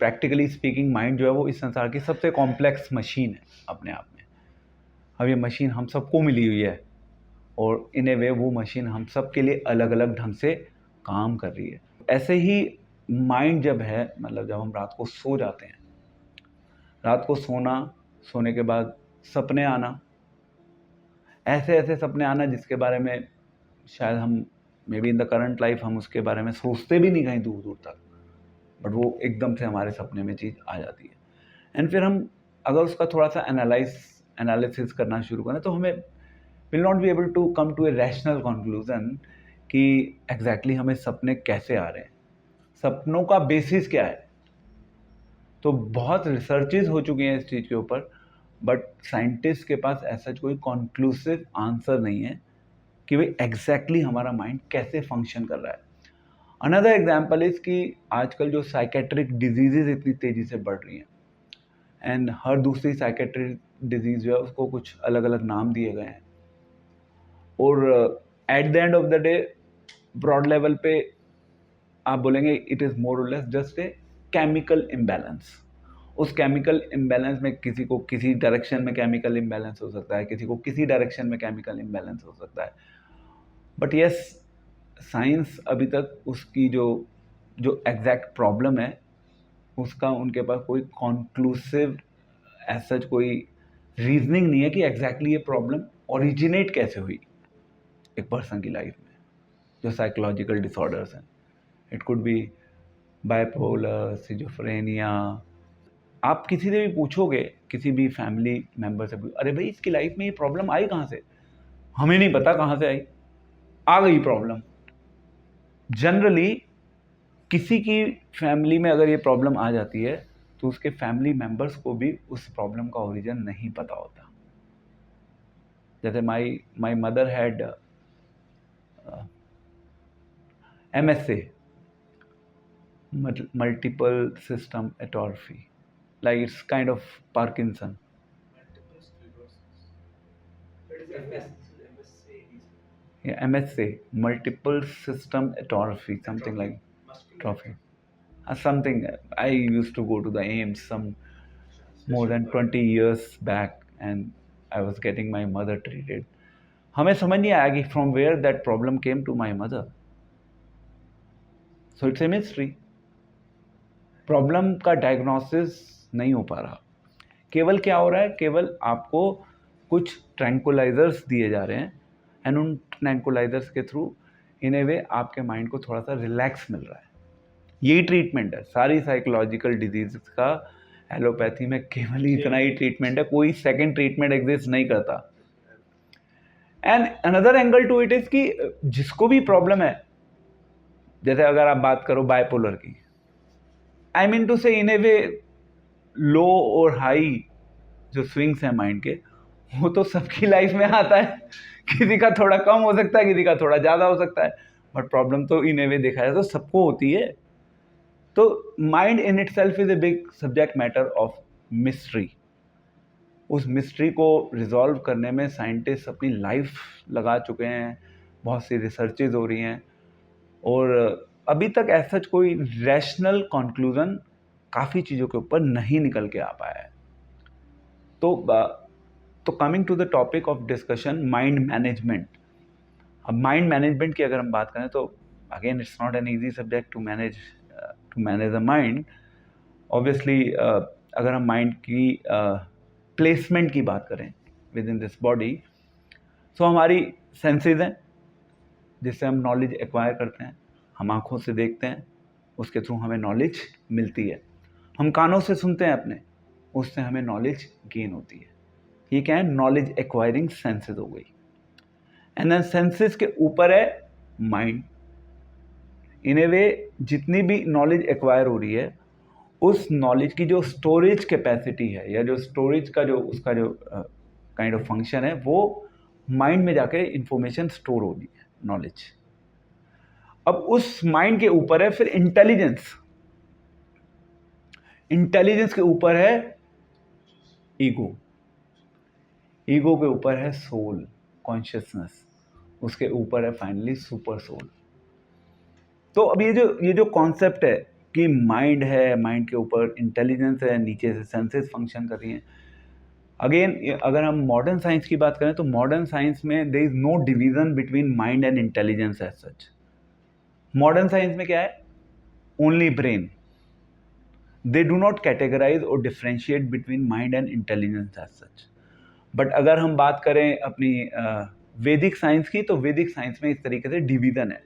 Practically speaking mind जो है वो इस संसार की सबसे कॉम्प्लेक्स मशीन है अपने आप में। अब ये मशीन हम सबको मिली हुई है और इन ए वे वो मशीन हम सब के लिए अलग अलग ढंग से काम कर रही है। ऐसे ही माइंड जब है, मतलब जब हम रात को सो जाते हैं, रात को सोना, सोने के बाद सपने आना, ऐसे ऐसे सपने आना जिसके बारे में शायद हम may be in the current life हम उसके बारे में सोचते भी नहीं कहीं दूर दूर तक, बट वो एकदम से हमारे सपने में चीज़ आ जाती है। एंड फिर हम अगर उसका थोड़ा सा एनालिसिस करना शुरू करें तो हमें will not be able to come to a rational conclusion कि एग्जैक्टली हमें सपने कैसे आ रहे हैं, सपनों का बेसिस क्या है। तो बहुत रिसर्चेज हो चुकी हैं इस चीज़ के ऊपर, बट साइंटिस्ट के पास ऐसा कोई कॉन्क्लूसिव आंसर नहीं है कि भाई एग्जैक्टली हमारा माइंड कैसे फंक्शन कर रहा है। अनदर एग्जाम्पल इज कि आजकल जो साइकेट्रिक डिजीजेज इतनी तेज़ी से बढ़ रही हैं, एंड हर दूसरी साइकेट्रिक डिजीज़ जो है उसको कुछ अलग अलग नाम दिए गए हैं, और at the end of the day broad level पे आप बोलेंगे इट इज़ मोर और less just a chemical imbalance. उस केमिकल इम्बैलेंस में किसी को किसी डायरेक्शन में केमिकल इम्बैलेंस हो सकता है, किसी को किसी डायरेक्शन में केमिकल इम्बैलेंस हो सकता है। बट यस, साइंस अभी तक उसकी जो एग्जैक्ट प्रॉब्लम है उसका उनके पास कोई कॉन्क्लूसिव ऐसा कोई रीजनिंग नहीं है कि एग्जैक्टली ये प्रॉब्लम ओरिजिनेट कैसे हुई एक पर्सन की लाइफ में। जो साइकोलॉजिकल डिसऑर्डर्स हैं, it could be bipolar, schizophrenia. आप किसी से भी पूछोगे, किसी भी फैमिली मेम्बर से अरे भाई इसकी लाइफ में ये प्रॉब्लम आई कहाँ से, हमें नहीं पता कहाँ से आई, आ गई प्रॉब्लम। जनरली किसी की फैमिली में अगर ये प्रॉब्लम आ जाती है तो उसके फैमिली मेंबर्स को भी उस प्रॉब्लम का ओरिजिन नहीं पता होता। जैसे my mother had MSA, multiple system atrophy, like it's kind of Parkinson. Multiple sclerosis. That is MSA. Yeah, MSA, multiple system atrophy, something like trophy. Something I used to go to the AIMS more than 20 years back, and I was getting my mother treated. हमें समझ नहीं आया कि from where that problem came to my mother. So it's a mystery. Problem का diagnosis नहीं हो पा रहा। केवल क्या हो रहा है, केवल आपको कुछ ट्रैंकुलाइजर्स दिए जा रहे हैं, एंड उन ट्रैंकुलाइजर्स के थ्रू इन ए वे आपके माइंड को थोड़ा सा रिलैक्स मिल रहा है। यही ट्रीटमेंट है सारी साइकोलॉजिकल डिजीज का। एलोपैथी में केवल इतना ही ट्रीटमेंट है, कोई सेकेंड ट्रीटमेंट एग्जिस्ट नहीं करता। And another angle to it is कि जिसको भी प्रॉब्लम है, जैसे अगर आप बात करो बाइपोलर की, आई मीन टू से इन ए वे लो और हाई जो स्विंग्स हैं माइंड के, वो तो सबकी लाइफ में आता है। किसी का थोड़ा कम हो सकता है, किसी का थोड़ा ज़्यादा हो सकता है, बट प्रॉब्लम तो इन ए वे देखा जाए तो सबको होती है। तो mind in it self is a big subject matter of mystery. उस मिस्ट्री को रिजॉल्व करने में साइंटिस्ट अपनी लाइफ लगा चुके हैं, बहुत सी रिसर्चेज हो रही हैं, और अभी तक ऐसा कोई रैशनल कंक्लूजन काफ़ी चीज़ों के ऊपर नहीं निकल के आ पाया है। तो coming to the topic of discussion, mind management. अब माइंड मैनेजमेंट की अगर हम बात करें तो again it's not an easy subject to manage a mind. Obviously अगर हम माइंड की प्लेसमेंट की बात करें within this body, so हमारी सेंसेस हैं जिससे हम नॉलेज एक्वायर करते हैं। हम आँखों से देखते हैं, उसके थ्रू हमें नॉलेज मिलती है। हम कानों से सुनते हैं अपने, उससे हमें नॉलेज गेन होती है। ये क्या है, नॉलेज एक्वायरिंग सेंसेस हो गई। एंड देन सेंसेस के ऊपर है माइंड। इन ए वे जितनी भी नॉलेज एक्वायर हो रही है, उस नॉलेज की जो स्टोरेज कैपेसिटी है, या जो स्टोरेज का जो उसका जो काइंड ऑफ फंक्शन है, वो माइंड में जाके इंफॉर्मेशन स्टोर हो रही है, नॉलेज। अब उस माइंड के ऊपर है फिर इंटेलिजेंस। इंटेलिजेंस के ऊपर है ईगो। ईगो के ऊपर है सोल, कॉन्शियसनेस। उसके ऊपर है फाइनली सुपर सोल। तो अब ये जो कॉन्सेप्ट है कि माइंड है, माइंड के ऊपर इंटेलिजेंस है, नीचे से सेंसेस फंक्शन कर रही हैं। अगेन अगर हम मॉडर्न साइंस की बात करें तो मॉडर्न साइंस में there is no division between mind and intelligence as such. Modern science में क्या है? Only brain. They do not categorise और differentiate between mind and intelligence as such. But अगर हम बात करें अपनी वैदिक साइंस की, तो वैदिक साइंस में इस तरीके से डिवीजन है।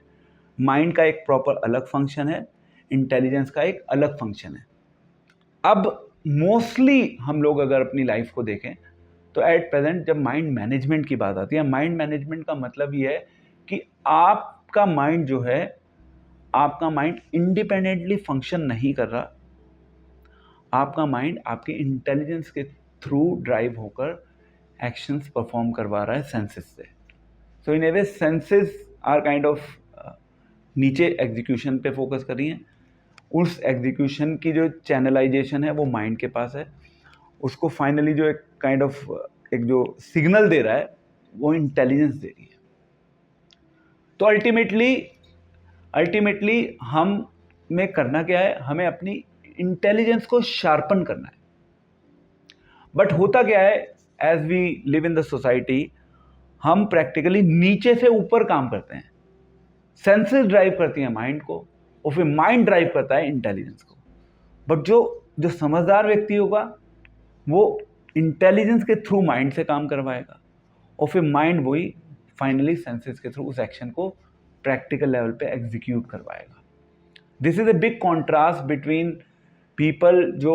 माइंड का एक प्रॉपर अलग फंक्शन है, इंटेलिजेंस का एक अलग फंक्शन है। अब मोस्टली हम लोग अगर अपनी लाइफ को देखें तो एट प्रेजेंट जब माइंड मैनेजमेंट की बात आती है, माइंड मैनेजमेंट का मतलब ये है कि आपका माइंड जो है, आपका माइंड इंडिपेंडेंटली फंक्शन नहीं कर रहा, आपका माइंड आपके इंटेलिजेंस के थ्रू ड्राइव होकर एक्शंस परफॉर्म करवा रहा है सेंसेस से। सो इन ए वे सेंसेस आर काइंड ऑफ नीचे एग्जीक्यूशन पे फोकस कर रही हैं, उस एग्जीक्यूशन की जो चैनलाइजेशन है वो माइंड के पास है, उसको फाइनली जो एक काइंड ऑफ एक जो सिग्नल दे रहा है वो इंटेलिजेंस दे रही है। तो अल्टीमेटली हम में करना क्या है? हमें अपनी इंटेलिजेंस को शार्पन करना है। बट होता क्या है, as we live in the society, हम प्रैक्टिकली नीचे से ऊपर काम करते हैं। सेंसेस ड्राइव करती हैं माइंड को और फिर माइंड ड्राइव करता है इंटेलिजेंस को। बट जो समझदार व्यक्ति होगा वो इंटेलिजेंस के थ्रू माइंड से काम करवाएगा और फिर माइंड वही फाइनली सेंसेस के थ्रू उस एक्शन को प्रैक्टिकल लेवल पे एग्जीक्यूट करवाएगा। This is a big contrast between people जो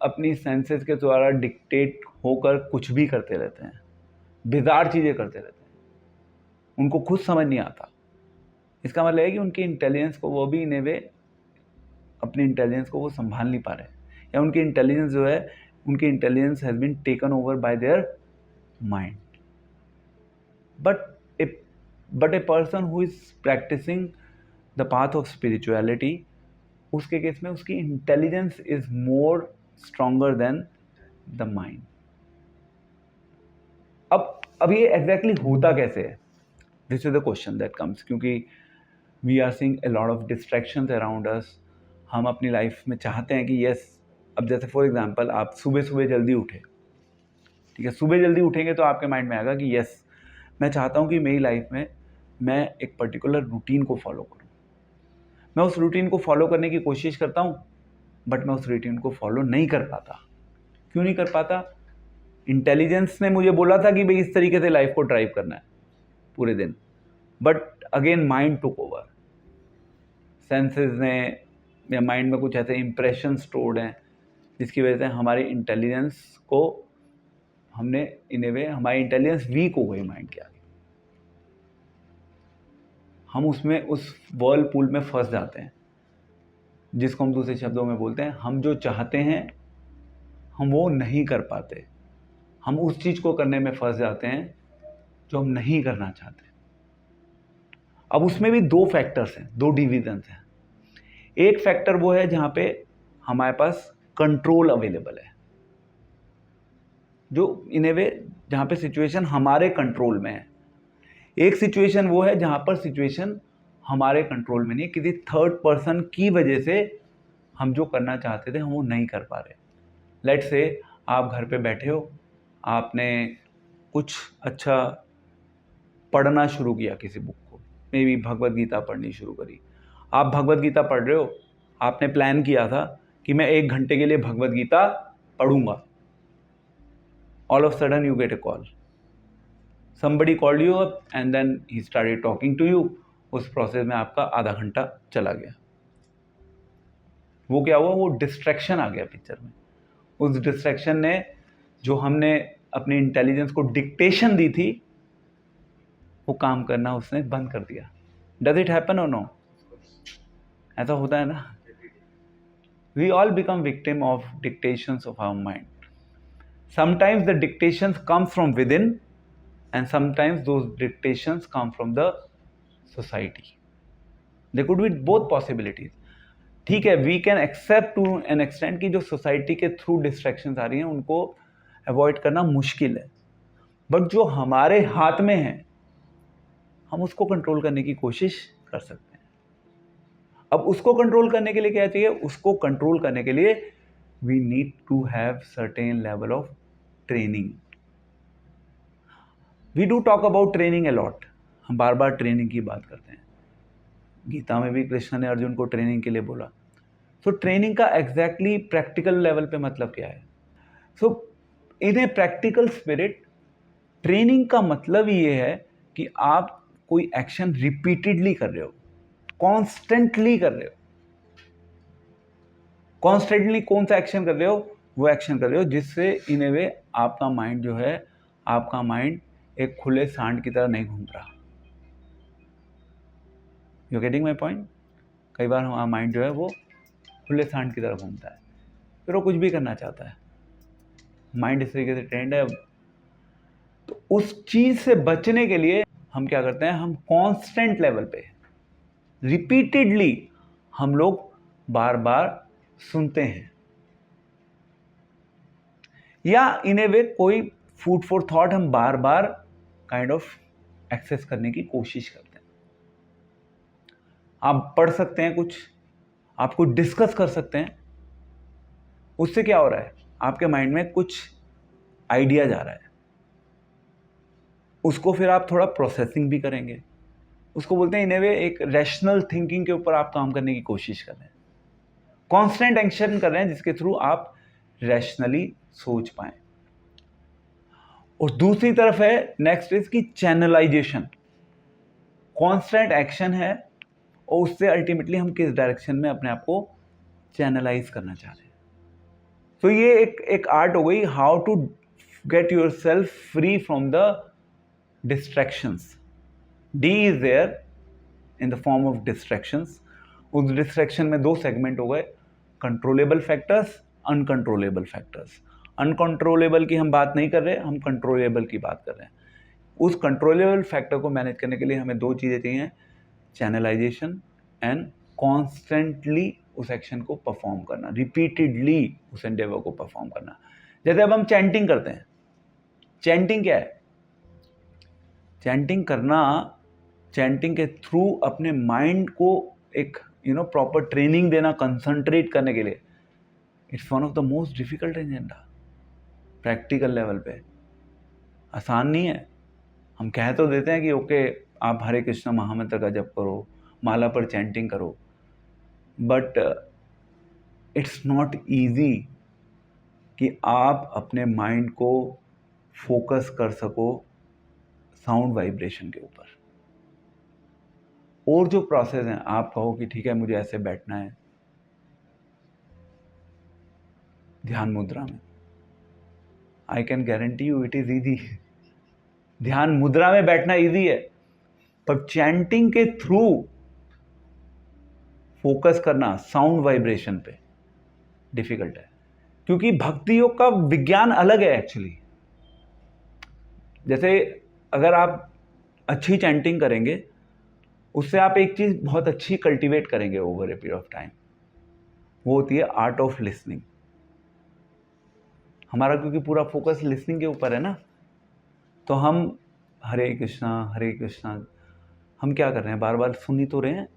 अपनी सेंसेस के द्वारा डिक्टेट होकर कुछ भी करते रहते हैं, बिजार चीज़ें करते रहते हैं, उनको खुद समझ नहीं आता। इसका मतलब है कि उनकी इंटेलिजेंस को वो भी इन ए वे अपनी इंटेलिजेंस को वो संभाल नहीं पा रहे, या उनकी इंटेलिजेंस जो है, उनकी intelligence has been taken over by their mind. But a person who is practising the path of spirituality, उसके केस में उसकी intelligence is more stronger than the mind. अब ये एग्जैक्टली होता कैसे है? This is the question that comes, क्योंकि we are seeing a lot of distractions around us. हम अपनी लाइफ में चाहते हैं कि यस, अब जैसे फॉर एग्जांपल आप सुबह सुबह जल्दी उठे, ठीक है, सुबह जल्दी उठेंगे तो आपके माइंड में आएगा कि यस, मैं चाहता हूँ कि मेरी लाइफ में मैं एक पर्टिकुलर रूटीन को फॉलो करूँ। मैं उस रूटीन को फॉलो करने की कोशिश करता हूँ, बट मैं उस रूटीन को फॉलो नहीं कर पाता। क्यों नहीं कर पाता? इंटेलिजेंस ने मुझे बोला था कि भाई इस तरीके से लाइफ को ड्राइव करना है पूरे दिन, but again mind took over. Senses ने या माइंड में कुछ ऐसे इंप्रेशन स्टोर्ड हैं जिसकी वजह से हमारी इंटेलिजेंस को हमने इन ए वे, हमारी इंटेलिजेंस वीक हो गई माइंड के आगे। हम उसमें उस वर्लपूल में फंस जाते हैं जिसको हम दूसरे शब्दों में बोलते हैं, हम जो चाहते हैं हम वो नहीं कर पाते। हम उस चीज़ को करने में फंस जाते हैं जो हम नहीं करना चाहते। अब उसमें भी दो फैक्टर्स हैं, दो डिविजन्स हैं। एक फैक्टर वो है जहाँ पे हमारे पास कंट्रोल अवेलेबल है, जो इन ए वे जहाँ पे सिचुएशन हमारे कंट्रोल में है। एक सिचुएशन वो है जहाँ पर सिचुएशन हमारे कंट्रोल में नहीं है, किसी थर्ड पर्सन की वजह से हम जो करना चाहते थे हम वो नहीं कर पा रहे। लेट्स से आप घर पे बैठे हो, आपने कुछ अच्छा पढ़ना शुरू किया किसी बुक को, मे बी भगवद गीता पढ़नी शुरू करी। आप भगवद गीता पढ़ रहे हो, आपने प्लान किया था कि मैं 1 घंटे के लिए भगवद गीता पढ़ूंगा। All of sudden you get A call, somebody called you up and then he started talking to you। उस प्रोसेस में आपका आधा घंटा चला गया। वो क्या हुआ? वो डिस्ट्रैक्शन आ गया पिक्चर में। उस डिस्ट्रैक्शन ने जो हमने अपनी इंटेलिजेंस को डिक्टेशन दी थी वो काम करना उसने बंद कर दिया। डज इट हैपन और नो? ऐसा होता है ना? We all become victim of dictations of our mind. Sometimes the dictations come from within and sometimes those dictations come from the society. There could be both possibilities. ठीक है, we can accept to an extent कि जो society के through distractions आ रही हैं उनको avoid करना मुश्किल है, but जो हमारे हाथ में है हम उसको control करने की कोशिश कर सकते हैं। अब उसको कंट्रोल करने के लिए क्या चाहिए? उसको कंट्रोल करने के लिए we need to have certain level of training. We do talk about training a lot. हम बार बार ट्रेनिंग की बात करते हैं. गीता में भी कृष्ण ने अर्जुन को ट्रेनिंग के लिए बोला. सो ट्रेनिंग का एग्जैक्टली प्रैक्टिकल लेवल पे मतलब क्या है? सो इन ए प्रैक्टिकल स्पिरिट, ट्रेनिंग का मतलब ये है कि आप कोई एक्शन रिपीटेडली कर रहे हो, कॉन्स्टेंटली कर रहे हो. कॉन्स्टेंटली कौन सा एक्शन कर रहे हो? वो एक्शन कर रहे हो जिससे इन ए वे आपका माइंड जो है, आपका माइंड एक खुले सांड की तरह नहीं घूम रहा. You getting my point? कई बार हमारा माइंड जो है वो खुले सांड की तरह घूमता है, फिर वो कुछ भी करना चाहता है. माइंड इस तरीके से ट्रेंड है. तो उस चीज़ से बचने के लिए हम क्या करते हैं? हम कांस्टेंट लेवल पे रिपीटेडली हम लोग बार बार सुनते हैं, या इन ए वे कोई फूड फॉर थॉट हम बार बार काइंड ऑफ एक्सेस करने की कोशिश करते हैं. आप पढ़ सकते हैं कुछ, आप कुछ डिस्कस कर सकते हैं. उससे क्या हो रहा है? आपके माइंड में कुछ आइडिया जा रहा है, उसको फिर आप थोड़ा प्रोसेसिंग भी करेंगे. उसको बोलते हैं इन ए वे एक रैशनल थिंकिंग के ऊपर आप काम करने की कोशिश कर रहे हैं, कॉन्स्टेंट एक्शन कर रहे हैं जिसके थ्रू आप रैशनली सोच पाए. और दूसरी तरफ है नेक्स्ट इज की चैनलाइजेशन. कॉन्स्टेंट एक्शन है और उससे अल्टीमेटली हम किस डायरेक्शन में अपने आप को चैनलाइज करना चाह रहे हैं. तो ये एक आर्ट हो गई, how to get yourself free from the distractions. डी is there in the form of distractions. उस डिस्ट्रैक्शन में दो सेगमेंट हो गए, controllable factors, uncontrollable factors. Uncontrollable की हम बात नहीं कर रहे, हम कंट्रोलेबल की बात कर रहे हैं. उस कंट्रोलेबल फैक्टर को मैनेज करने के लिए हमें दो चीज़ें चाहिए, चैनलाइजेशन एंड कॉन्स्टेंटली उस एक्शन को परफॉर्म करना, रिपीटेडली उस एंडेवर को परफॉर्म करना. जैसे अब हम चैंटिंग करते हैं. चैंटिंग क्या है? चैंटिंग करना, चैंटिंग के थ्रू अपने माइंड को एक प्रॉपर ट्रेनिंग देना, कंसंट्रेट करने के लिए. It's one of the most difficult agenda practical level पे. आसान नहीं है. हम कह तो देते हैं कि ओके आप हरे कृष्ण महामंत्र का जप करो, माला पर चैंटिंग करो, बट इट्स नॉट ईजी कि आप अपने माइंड को फोकस कर सको साउंड वाइब्रेशन के ऊपर. और जो प्रोसेस है, आप कहो कि ठीक है मुझे ऐसे बैठना है ध्यान मुद्रा में, I can guarantee you it is easy. ध्यान मुद्रा में बैठना ईजी है, पर चैंटिंग के थ्रू फोकस करना साउंड वाइब्रेशन पे डिफिकल्ट है. क्योंकि भक्ति योग का विज्ञान अलग है एक्चुअली. जैसे अगर आप अच्छी चैंटिंग करेंगे, उससे आप एक चीज़ बहुत अच्छी कल्टीवेट करेंगे over a period of time, वो होती है आर्ट ऑफ लिसनिंग. हमारा क्योंकि पूरा फोकस लिसनिंग के ऊपर है ना, तो हम हरे कृष्णा हम क्या कर रहे हैं? बार बार सुन ही तो रहे हैं.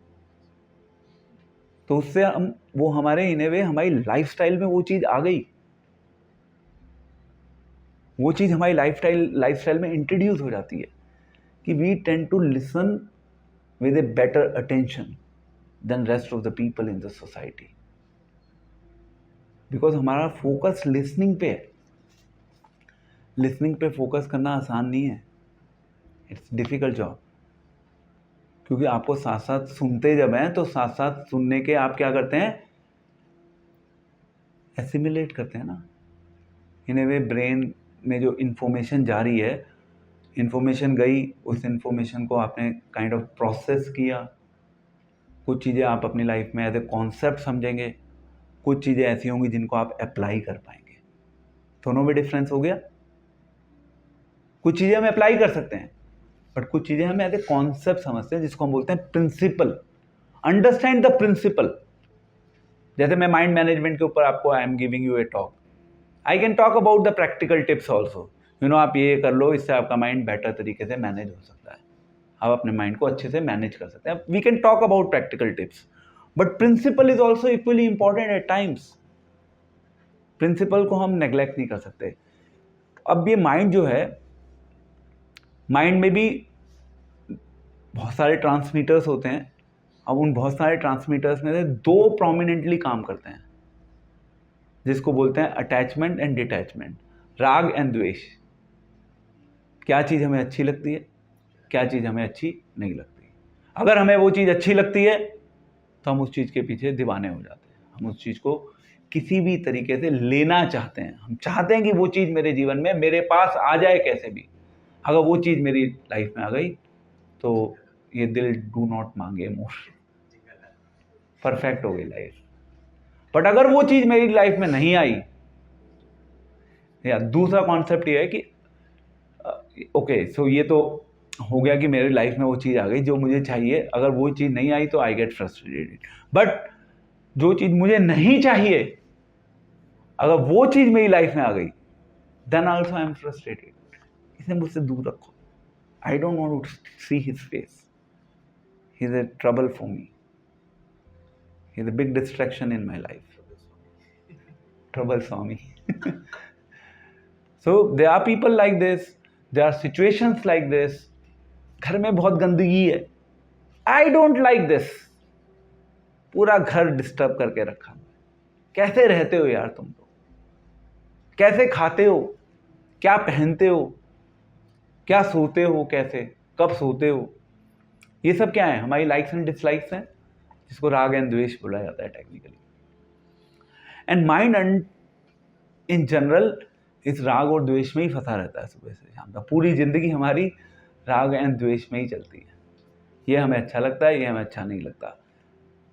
तो उससे हम वो हमारे इन ए वे हमारी लाइफस्टाइल में वो चीज़ आ गई, वो चीज़ हमारी लाइफस्टाइल में इंट्रोड्यूस हो जाती है कि we tend to listen with a better attention than rest of the people in the society, because हमारा फोकस लिसनिंग पे है. लिसनिंग पे फोकस करना आसान नहीं है, इट्स डिफिकल्ट जॉब. क्योंकि आपको साथ साथ सुनते जब हैं तो साथ साथ सुनने के आप क्या करते हैं? एसिमिलेट करते हैं ना. इन ए वे ब्रेन में जो इन्फॉर्मेशन जा रही है, इन्फॉर्मेशन गई, उस इन्फॉर्मेशन को आपने काइंड ऑफ प्रोसेस किया. कुछ चीज़ें आप अपनी लाइफ में एज ए कॉन्सेप्ट समझेंगे, कुछ चीज़ें ऐसी होंगी जिनको आप अप्लाई कर पाएंगे. दोनों में डिफरेंस हो गया. कुछ चीज़ें हम अप्लाई कर सकते हैं, बट कुछ चीज़ें हम एज ए कॉन्सेप्ट समझते हैं, जिसको हम बोलते हैं प्रिंसिपल. Understand the principal. जैसे मैं माइंड मैनेजमेंट के ऊपर आपको I am giving U A talk, I can talk about the practical tips also. आप ये कर लो, इससे आपका माइंड बेटर तरीके से मैनेज हो सकता है, आप अपने माइंड को अच्छे से मैनेज कर सकते हैं. We can talk about practical tips, but principle is also equally important at times. Principle को हम नेग्लेक्ट नहीं कर सकते। अब ये माइंड जो है, माइंड में भी बहुत सारे ट्रांसमीटर्स होते हैं। अब उन बहुत सारे ट्रांसमीटर्स में से दो प्रोमिनेंटली काम करते हैं, जिसको बोलते हैं अटैचमेंट एंड डिटैचमेंट, राग एंड द्वेष। क्या चीज़ हमें अच्छी लगती है, क्या चीज़ हमें अच्छी नहीं लगती। अगर हमें वो चीज़ अच्छी लगती है तो हम उस चीज़ के पीछे दीवाने हो जाते हैं, हम उस चीज़ को किसी भी तरीके से लेना चाहते हैं। हम चाहते हैं कि वो चीज़ मेरे जीवन में मेरे पास आ जाए कैसे भी। अगर वो चीज़ मेरी लाइफ में आ गई तो ये दिल डू नॉट मांगे मोर, परफेक्ट हो गई लाइफ। बट अगर वो चीज़ मेरी लाइफ में नहीं आई, या दूसरा कॉन्सेप्ट ये है कि ओके सो ये तो हो गया कि मेरी लाइफ में वो चीज़ आ गई जो मुझे चाहिए। अगर वो चीज़ नहीं आई तो आई गेट फ्रस्ट्रेटेड। बट जो चीज़ मुझे नहीं चाहिए, अगर वो चीज़ मेरी लाइफ में आ गई, then also I am frustrated. इसे मुझसे दूर रखो। I don't want to see his face, he is a trouble for me, he is a big distraction in my life, trouble swami. So there are people like this, there are situations like this. घर में बहुत गंदगी है, I don't like this, पूरा घर disturb करके रखा। कैसे रहते हो यार तुम लोग, कैसे खाते हो, क्या पहनते हो, क्या सोते हो, कैसे कब सोते हो, ये सब क्या है, हमारी लाइक्स एंड डिसलाइक्स हैं, जिसको राग एंड द्वेष बोला जाता है technically. And mind in general इस राग और द्वेष में ही फंसा रहता है सुबह से शाम तक। पूरी जिंदगी हमारी राग एंड द्वेष में ही चलती है। ये हमें अच्छा लगता है, ये हमें अच्छा नहीं लगता।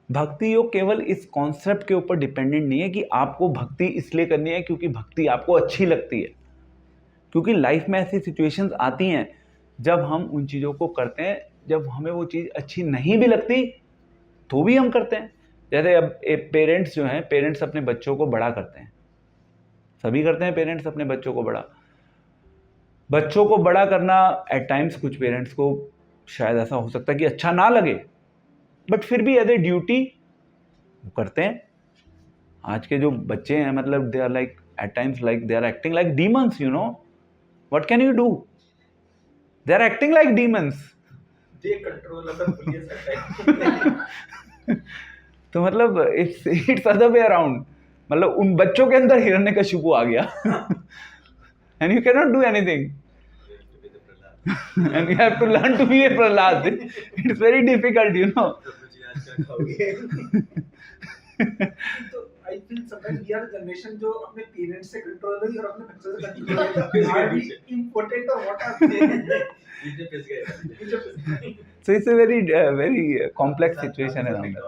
भक्ति योग केवल इस कॉन्सेप्ट के ऊपर डिपेंडेंट नहीं है कि आपको भक्ति इसलिए करनी है क्योंकि भक्ति आपको अच्छी लगती है। क्योंकि लाइफ में ऐसी सिचुएशंस आती हैं जब हम उन चीज़ों को करते हैं, जब हमें वो चीज़ अच्छी नहीं भी लगती तो भी हम करते हैं। जैसे अब पेरेंट्स जो हैं, पेरेंट्स अपने बच्चों को बड़ा करते हैं, सभी करते हैं पेरेंट्स अपने बच्चों को बड़ा। बच्चों को बड़ा करना एट टाइम्स कुछ पेरेंट्स को शायद ऐसा हो सकता है कि अच्छा ना लगे, बट फिर भी एज ए ड्यूटी वो करते हैं। आज के जो बच्चे हैं, मतलब they are like at times like they are acting like demons, you know what can you do, they are acting like demons. They control other players at times. तो मतलब इट्स अदर वे अराउंड, मतलब उन बच्चों के अंदर हिरण्यकशिपु आ गया and you can not do anything and you have to learn to be a Prahlad. It's very difficult, you know. तो I feel sometimes we are the generation जो अपने parents से कंट्रोल नहीं और अपने बच्चों से control are we important or what are they? So it's a very complex situation around that.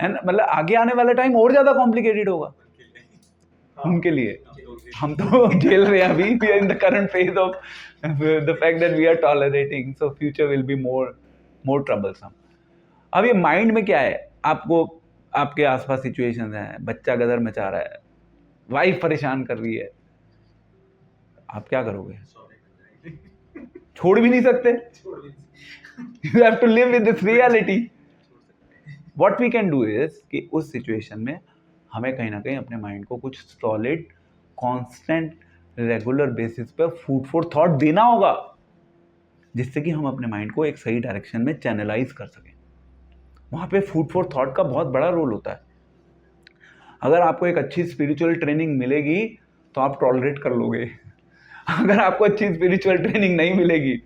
And मतलब आगे आने वाला टाइम और ज़्यादा कॉम्प्लिकेटेड होगा उनके लिए। हम तो झेल रहे हैं अभी, we are in the current phase of the fact that we are tolerating, so future will be more troublesome. अब ये माइंड में क्या है, आपको आपके आसपास सिचुएशंस हैं, बच्चा गदर मचा रहा है, वाइफ परेशान कर रही है, आप क्या करोगे? छोड़ भी नहीं सकते। You have to live with this reality. What we can do is कि उस सिचुएशन में हमें कहीं ना कहीं अपने माइंड को कुछ सॉलिड कांस्टेंट रेगुलर बेसिस पर फूड फॉर थॉट देना होगा, जिससे कि हम अपने माइंड को एक सही डायरेक्शन में चैनलाइज कर सकें। वहाँ पे फूड फॉर थॉट का बहुत बड़ा रोल होता है। अगर आपको एक अच्छी स्पिरिचुअल ट्रेनिंग मिलेगी तो आप टॉलरेट कर लोगे। अगर आपको अच्छी स्पिरिचुअल ट्रेनिंग नहीं मिलेगी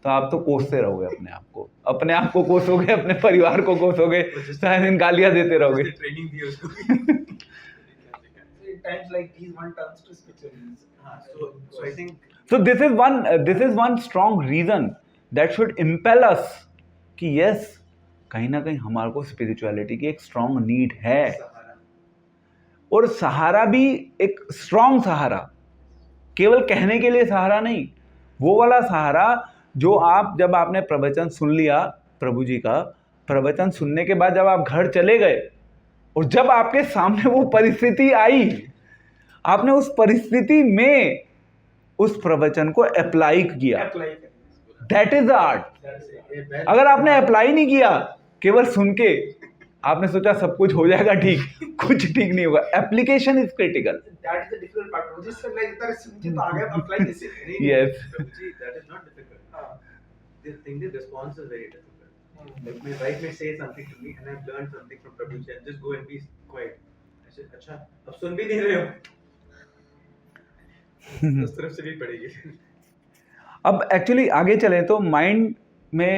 तो आप तो कोसते रहोगे अपने आप को कोसोगे, अपने परिवार को कोसोगे, सारे दिन गालियां देते रहोगे। ट्रेनिंग दी उसको। Times like these one turns to spiritualism. So I think so this is one strong reason that should impel us कि yes, कहीं ना कहीं हमारे को स्पिरिचुअलिटी की एक स्ट्रॉन्ग नीड है, और सहारा भी एक स्ट्रॉन्ग सहारा, केवल कहने के लिए सहारा नहीं, वो वाला सहारा जो आप जब आपने प्रवचन सुन लिया प्रभु जी का, प्रवचन सुनने के बाद जब आप घर चले गए और जब आपके सामने वो परिस्थिति आई, आपने उस परिस्थिति में उस प्रवचन को अप्लाई किया। That is art. अगर आपने अप्लाई नहीं किया, केवल सुन के आपने सोचा सब कुछ हो जाएगा ठीक, कुछ ठीक नहीं होगा. Application is critical. That is the difficult part. मुझे इससे like इतना सुन के तो आ गया, apply कैसे करें? Yes. Prabhuji, that is not difficult. हाँ. The thing is, response is very difficult. Like my wife may say something to me, and I've learned something from Prabhuji, and just go and be quiet. I said, अच्छा, अब सुन भी नहीं रहे हो. उस तरफ से भी पड़ेगी. अब एक्चुअली आगे चलें तो माइंड में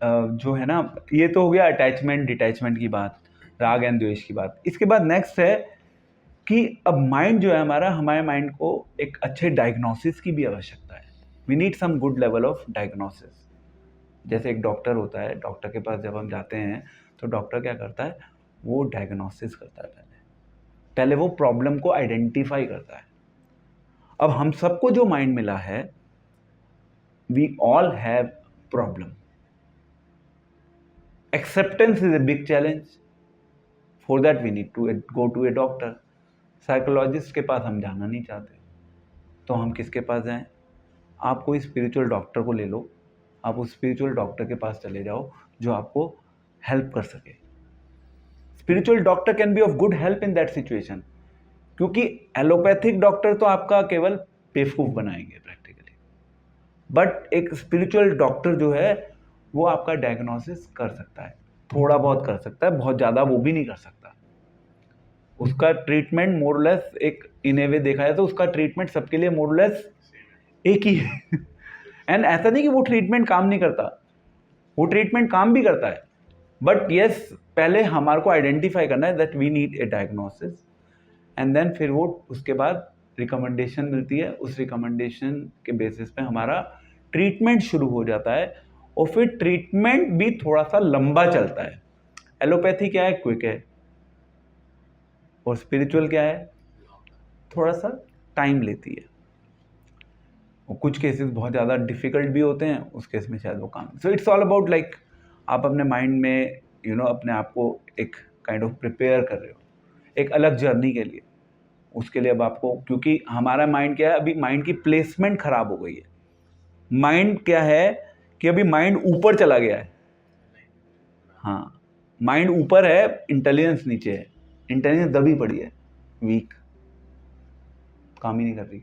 जो है ना, ये तो हो गया अटैचमेंट डिटैचमेंट की बात, राग एंड द्वेष की बात. इसके बाद नेक्स्ट है कि अब माइंड जो है हमारे माइंड को एक अच्छे डायग्नोसिस की भी आवश्यकता है. We need some good level of diagnosis. जैसे एक डॉक्टर होता है, डॉक्टर के पास जब हम जाते हैं तो डॉक्टर क्या करता है, वो डायग्नोसिस करता है. पहले वो प्रॉब्लम को आइडेंटिफाई करता है. अब हम सबको जो माइंड मिला है, we all have problem. Acceptance is a big challenge. For that we need to go to a doctor. Psychologist के पास हम जाना नहीं चाहते, तो हम किसके पास जाएं? आप कोई स्पिरिचुअल डॉक्टर को ले लो, आप उस स्पिरिचुअल डॉक्टर के पास चले जाओ जो आपको हेल्प कर सके. Spiritual doctor can be of good help in that situation, क्योंकि एलोपैथिक डॉक्टर तो आपका केवल बेवकूफ़ बनाएंगे प्रैक्टिकली, बट एक स्पिरिचुअल डॉक्टर जो है वो आपका डायग्नोसिस कर सकता है, थोड़ा बहुत कर सकता है, बहुत ज़्यादा वो भी नहीं कर सकता. उसका ट्रीटमेंट मोरलेस एक इन ए वे देखा जाए तो उसका ट्रीटमेंट सबके लिए मोरलेस एक ही है. एंड ऐसा नहीं कि वो ट्रीटमेंट काम नहीं करता, वो ट्रीटमेंट काम भी करता है, बट यस पहले हमारे को आइडेंटिफाई करना है that we need a diagnosis, and then फिर वो उसके बाद रिकमेंडेशन मिलती है. उस रिकमेंडेशन के बेसिस पे हमारा ट्रीटमेंट शुरू हो जाता है, और फिर ट्रीटमेंट भी थोड़ा सा लंबा चलता है. एलोपैथी क्या है, क्विक है, और स्पिरिचुअल क्या है, थोड़ा सा टाइम लेती है. और कुछ केसेस बहुत ज़्यादा डिफ़िकल्ट भी होते हैं, उस केस में शायद वो काम. So it's all about like आप अपने माइंड में अपने आप को एक काइंड ऑफ प्रिपेयर कर रहे हो एक अलग जर्नी के लिए. उसके लिए अब आपको, क्योंकि हमारा माइंड क्या है, अभी माइंड की प्लेसमेंट ख़राब हो गई है. माइंड क्या है कि अभी माइंड ऊपर चला गया है. हाँ, माइंड ऊपर है, इंटेलिजेंस नीचे है. इंटेलिजेंस दबी पड़ी है, वीक, काम ही नहीं कर रही.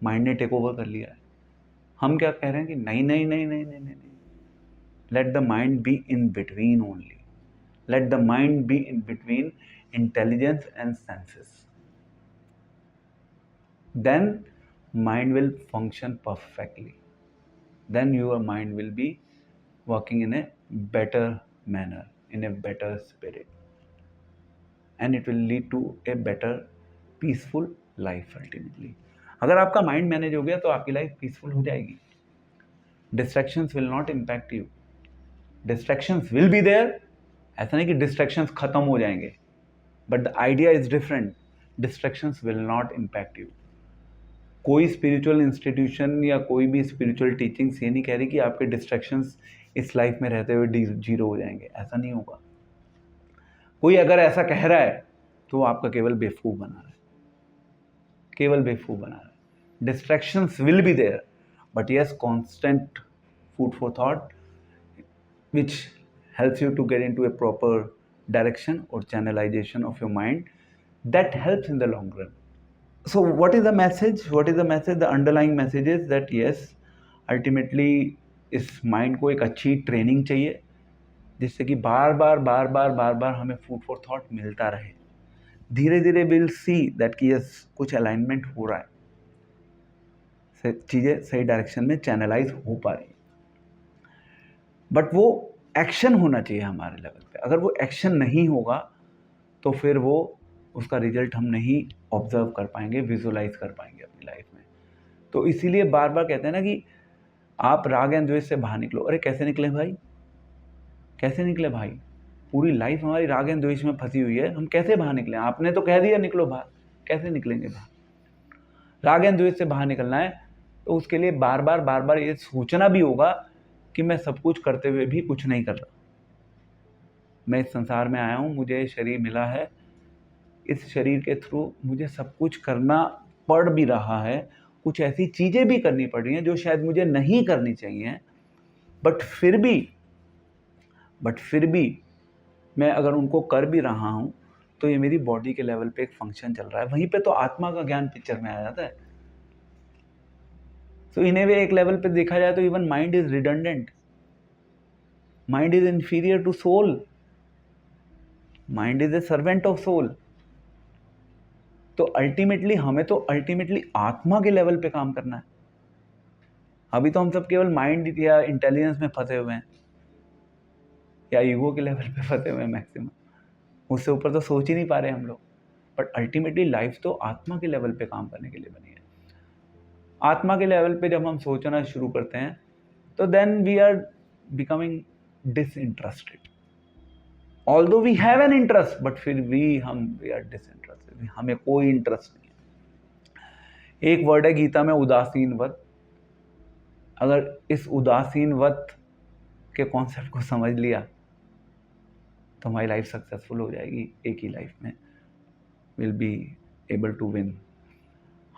माइंड ने टेक ओवर कर लिया है. हम क्या कह रहे हैं कि नहीं नहीं नहीं नहीं नहीं नहीं, let the mind be in between only. Let the mind be in between intelligence and senses. Then mind will function perfectly. then your mind will be working in a better manner, in a better spirit, and it will lead to a better peaceful life ultimately. अगर आपका mind manage हो गया तो आपकी life peaceful हो जाएगी. Distractions will not impact you. Distractions will be there, ऐसा नहीं कि डिस्ट्रैक्शंस खत्म हो जाएंगे, but the idea is different. Distractions will not impact you. कोई स्पिरिचुअल इंस्टीट्यूशन या कोई भी स्पिरिचुअल टीचिंग्स ये नहीं कह रही कि आपके डिस्ट्रैक्शंस इस लाइफ में रहते हुए जीरो हो जाएंगे. ऐसा नहीं होगा. कोई अगर ऐसा कह रहा है तो वो आपका केवल बेवकूफ़ बना रहा है, केवल बेवकूफ़ बना रहा है. Distractions will be there, but yes constant food for thought which helps you to get in to a proper direction और channelisation of your mind, that helps in the long run. So what is the message? What is the message? The underlying message is that yes, ultimately इस mind को एक अच्छी training चाहिए जिससे कि बार बार हमें food for thought मिलता रहे. धीरे धीरे विल सी दैट कि यस कुछ अलाइनमेंट हो रहा है, चीज़ें सही डायरेक्शन में चैनलाइज हो पा रही है. बट वो एक्शन होना चाहिए हमारे लेवल पे. अगर वो एक्शन नहीं होगा तो फिर वो उसका रिजल्ट हम नहीं ऑब्जर्व कर पाएंगे, विजुलाइज कर पाएंगे अपनी लाइफ में. तो इसीलिए बार बार कहते हैं ना कि आप राग एंड द्वेष से बाहर निकलो. अरे कैसे निकले भाई, कैसे निकले भाई? पूरी लाइफ हमारी राग एंड द्वेष में फंसी हुई है, हम कैसे बाहर निकले? आपने तो कह दिया निकलो बाहर, कैसे निकलेंगे बाहर? राग एंड द्वेष से बाहर निकलना है तो उसके लिए बार बार ये सोचना भी होगा कि मैं सब कुछ करते हुए भी कुछ नहीं कर रहा. मैं इस संसार में आया हूँ, मुझे शरीर मिला है, इस शरीर के थ्रू मुझे सब कुछ करना पड़ भी रहा है, कुछ ऐसी चीज़ें भी करनी पड़ रही हैं जो शायद मुझे नहीं करनी चाहिए, बट फिर भी बट फिर भी मैं अगर उनको कर भी रहा हूँ तो ये मेरी बॉडी के लेवल पे एक फंक्शन चल रहा है, वहीं पे तो आत्मा का ज्ञान पिक्चर में आ जाता है। तो इन ए वे एक लेवल पे देखा जाए तो even mind is redundant, mind is inferior to soul, mind is a servant of soul. तो अल्टीमेटली हमें तो अल्टीमेटली आत्मा के लेवल पे काम करना है। अभी तो हम सब केवल माइंड या इंटेलिजेंस में फंसे हुए हैं या ईगो के लेवल पे फंसे हुए हैं मैक्सिमम, उससे ऊपर तो सोच ही नहीं पा रहे हम लोग। बट अल्टीमेटली लाइफ तो आत्मा के लेवल पे काम करने के लिए बनी है। आत्मा के लेवल पे जब हम सोचना शुरू करते हैं तो then we are becoming disinterested, although we have an interest, but फिर भी वी आर डिसइंटरेस्टेड, हमें कोई इंटरेस्ट नहीं है। एक वर्ड है गीता में उदासीनवत। अगर इस उदासीनवत के कॉन्सेप्ट को समझ लिया तो हमारी लाइफ सक्सेसफुल हो जाएगी। एक ही लाइफ में will be able to win.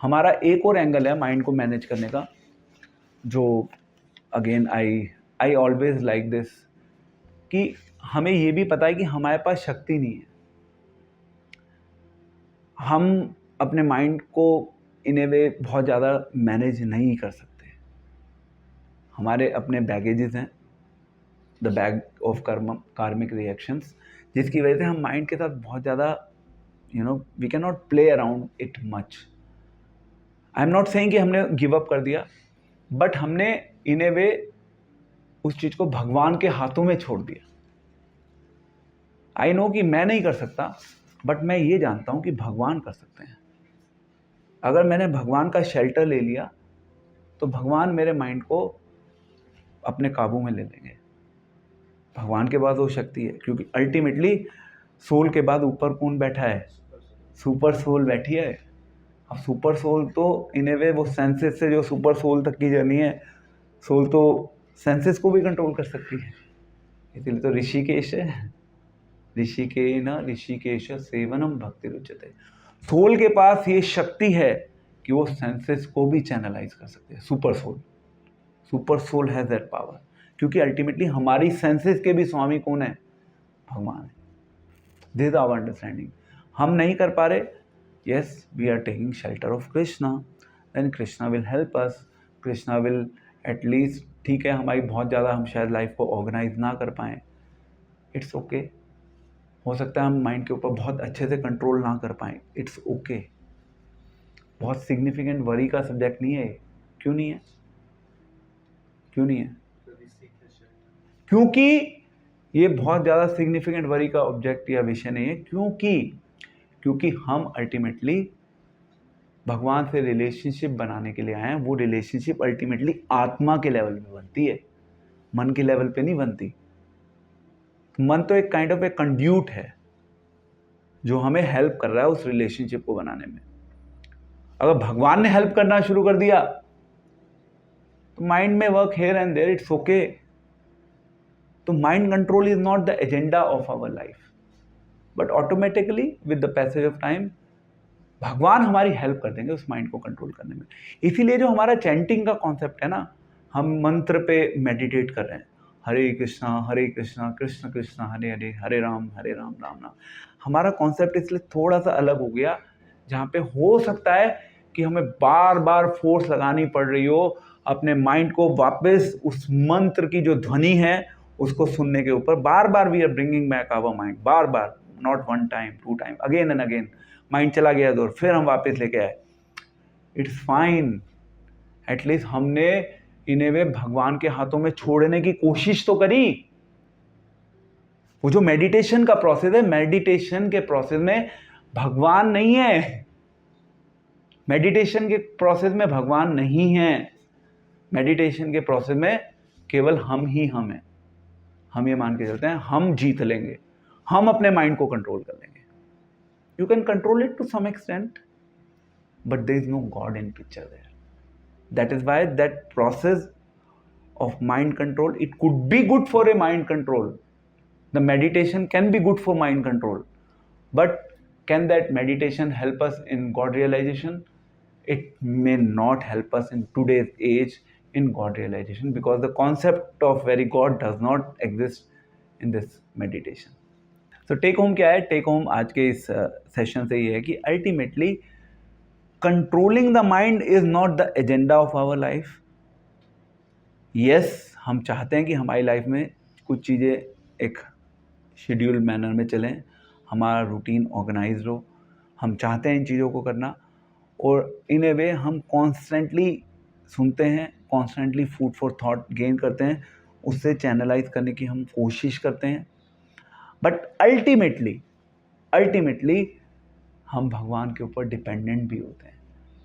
हमारा एक और एंगल है माइंड को मैनेज करने का, जो again I always like this, कि हमें ये भी पता है कि हमारे पास शक्ति नहीं है। हम अपने माइंड को इन ए वे बहुत ज़्यादा मैनेज नहीं कर सकते। हमारे अपने बैगेजेस हैं, the bag of karmic reactions, जिसकी वजह से हम माइंड के साथ बहुत ज़्यादा we can not play around it much. I am not saying कि हमने गिव अप कर दिया, बट हमने इन ए वे उस चीज़ को भगवान के हाथों में छोड़ दिया। आई नो कि मैं नहीं कर सकता, बट मैं ये जानता हूँ कि भगवान कर सकते हैं। अगर मैंने भगवान का शेल्टर ले लिया तो भगवान मेरे माइंड को अपने काबू में ले लेंगे। भगवान के पास वो शक्ति है, क्योंकि अल्टीमेटली सोल के बाद ऊपर कौन बैठा है? सुपर सोल बैठी है। अब सुपर सोल तो इन ए वे वो सेंसेस से जो सुपर सोल तक की जर्नी है, सोल तो सेंसेस को भी कंट्रोल कर सकती है। इसलिए तो ऋषिकेश है, ऋषिकेश सेवनम भक्ति रुच्यते। सोल के पास ये शक्ति है कि वो सेंसेस को भी चैनलाइज कर सकते हैं। Super soul has that power, क्योंकि अल्टीमेटली हमारी सेंसेस के भी स्वामी कौन है? भगवान है। This is our understanding. हम नहीं कर पा रहे, yes we are taking shelter of Krishna, then Krishna will help us. Krishna will at least, ठीक है हमारी बहुत ज़्यादा हम शायद लाइफ को ऑर्गेनाइज ना कर पाएँ, इट्स ओके। हो सकता है हम माइंड के ऊपर बहुत अच्छे से कंट्रोल ना कर पाएँ, इट्स ओके। बहुत सिग्निफिकेंट वरी का सब्जेक्ट नहीं है। क्यों नहीं है? क्यों नहीं है? क्योंकि ये बहुत ज़्यादा सिग्निफिकेंट वरी का ऑब्जेक्ट या विषय नहीं है। क्योंकि हम अल्टीमेटली भगवान से रिलेशनशिप बनाने के लिए आए हैं। वो रिलेशनशिप अल्टीमेटली आत्मा के लेवल पे बनती है, मन के लेवल पे नहीं बनती। मन तो एक काइंड ऑफ ए कंड्यूट है जो हमें हेल्प कर रहा है उस रिलेशनशिप को बनाने में। अगर भगवान ने हेल्प करना शुरू कर दिया तो माइंड में work here and there, it's okay. तो mind control is not the agenda of our life, but automatically with the passage of time भगवान हमारी हेल्प कर देंगे उस माइंड को कंट्रोल करने में। इसीलिए जो हमारा चैंटिंग का कॉन्सेप्ट है ना, हम मंत्र पे मेडिटेट कर रहे हैं, हरे कृष्णा कृष्ण कृष्ण हरे हरे, हरे राम राम राम। हमारा कॉन्सेप्ट इसलिए थोड़ा सा अलग हो गया, जहाँ पे हो सकता है कि हमें बार बार फोर्स लगानी पड़ रही हो अपने माइंड को वापस उस मंत्र की जो ध्वनि है उसको सुनने के ऊपर। बार बार we are bringing back our mind, बार बार, not one time to time, again and again. Mind चला गया दूर, फिर हम वापस लेके आए, इट्स फाइन। एटलीस्ट हमने इन ए वे भगवान के हाथों में छोड़ने की कोशिश तो करी। वो जो मेडिटेशन का प्रोसेस है, मेडिटेशन के प्रोसेस में भगवान नहीं है। मेडिटेशन के प्रोसेस में भगवान नहीं है। मेडिटेशन के प्रोसेस में केवल हम ही हम हैं। हम ये मान के चलते हैं हम जीत लेंगे, हम अपने माइंड को कंट्रोल कर लेंगे। You can control it to some extent, but there is no God in picture there. That is why that process of mind control, it could be good for a mind control. The meditation can be good for mind control. But can that meditation help us in God realization? It may not help us in today's age in God realization, because the concept of very God does not exist in this meditation. So take home क्या है? Take home आज के इस session से ये है कि ultimately controlling the mind is not the agenda of our life. Yes, हम चाहते हैं कि हमारी लाइफ में कुछ चीज़ें एक शेड्यूल मैनर में चलें, हमारा रूटीन ऑर्गेनाइज हो, हम चाहते हैं इन चीज़ों को करना, और इन ए वे हम कॉन्स्टेंटली सुनते हैं, constantly food for thought gain करते हैं, उससे चैनलाइज करने की हम कोशिश करते हैं. बट अल्टीमेटली हम भगवान के ऊपर डिपेंडेंट भी होते हैं,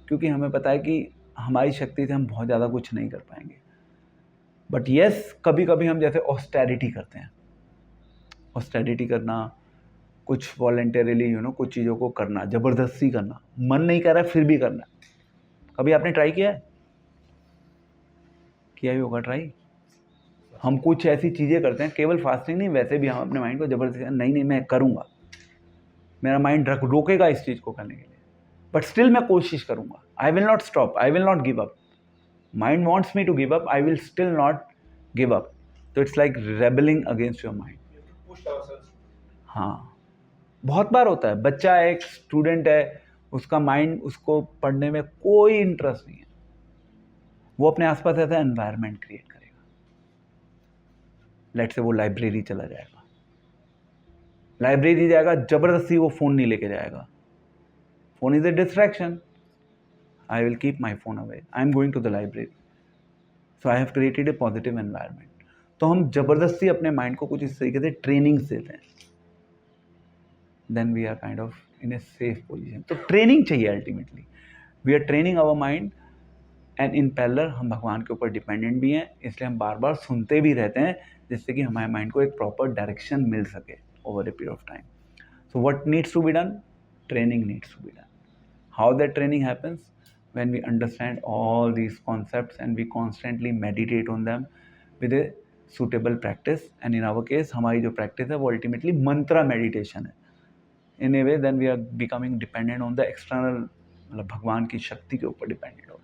क्योंकि हमें पता है कि हमारी शक्ति से हम बहुत ज़्यादा कुछ नहीं कर पाएंगे. बट येस, कभी कभी हम जैसे ऑस्टेरिटी करते हैं, ऑस्टेरिटी करना, कुछ वॉलेंटरीली कुछ चीज़ों को करना, ज़बरदस्ती करना, मन नहीं कर रहा है फिर भी करना. कभी आपने ट्राई किया है? किया ही होगा ट्राई. हम कुछ ऐसी चीज़ें करते हैं, केवल फास्टिंग नहीं, वैसे भी हम अपने माइंड को ज़बरदस्ती नहीं मैं करूँगा, मेरा माइंड रोकेगा इस चीज़ को करने के लिए, बट स्टिल मैं कोशिश करूँगा. I will not stop, I will not give up. Mind wants me to give up, I will still not give up. तो it's like rebelling against your mind. हाँ, बहुत बार होता है. बच्चा है, एक स्टूडेंट है, उसका माइंड, उसको पढ़ने में कोई इंटरेस्ट नहीं है, वो अपने आसपास ऐसा एनवायरनमेंट क्रिएट करेगा. लेट से वो लाइब्रेरी चला जाएगा, लाइब्रेरी जाएगा, ज़बरदस्ती वो फ़ोन नहीं लेके जाएगा. Phone is a distraction. I will keep my phone away, I am going to the library. So I have created a positive environment. तो हम ज़बरदस्ती अपने माइंड को कुछ इस तरीके से ट्रेनिंग देते हैं, then we are kind of in a safe position. तो ट्रेनिंग चाहिए. Ultimately we are training our mind, and in parallel हम भगवान के ऊपर डिपेंडेंट भी हैं, इसलिए हम बार बार सुनते भी रहते हैं, जिससे कि हमारे माइंड को एक प्रॉपर डायरेक्शन मिल सके over a period of time. So what needs to be done? Training needs to be done. How that training happens? when we understand all these concepts and we constantly meditate on them with a suitable practice. And in our case हमारी जो practice है वो ultimately mantra meditation है. In a way then we are becoming dependent on the external, मतलब भगवान की शक्ति के ऊपर डिपेंडेंट हो.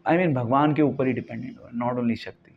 I mean भगवान के ऊपर ही डिपेंडेंट हो, not only शक्ति.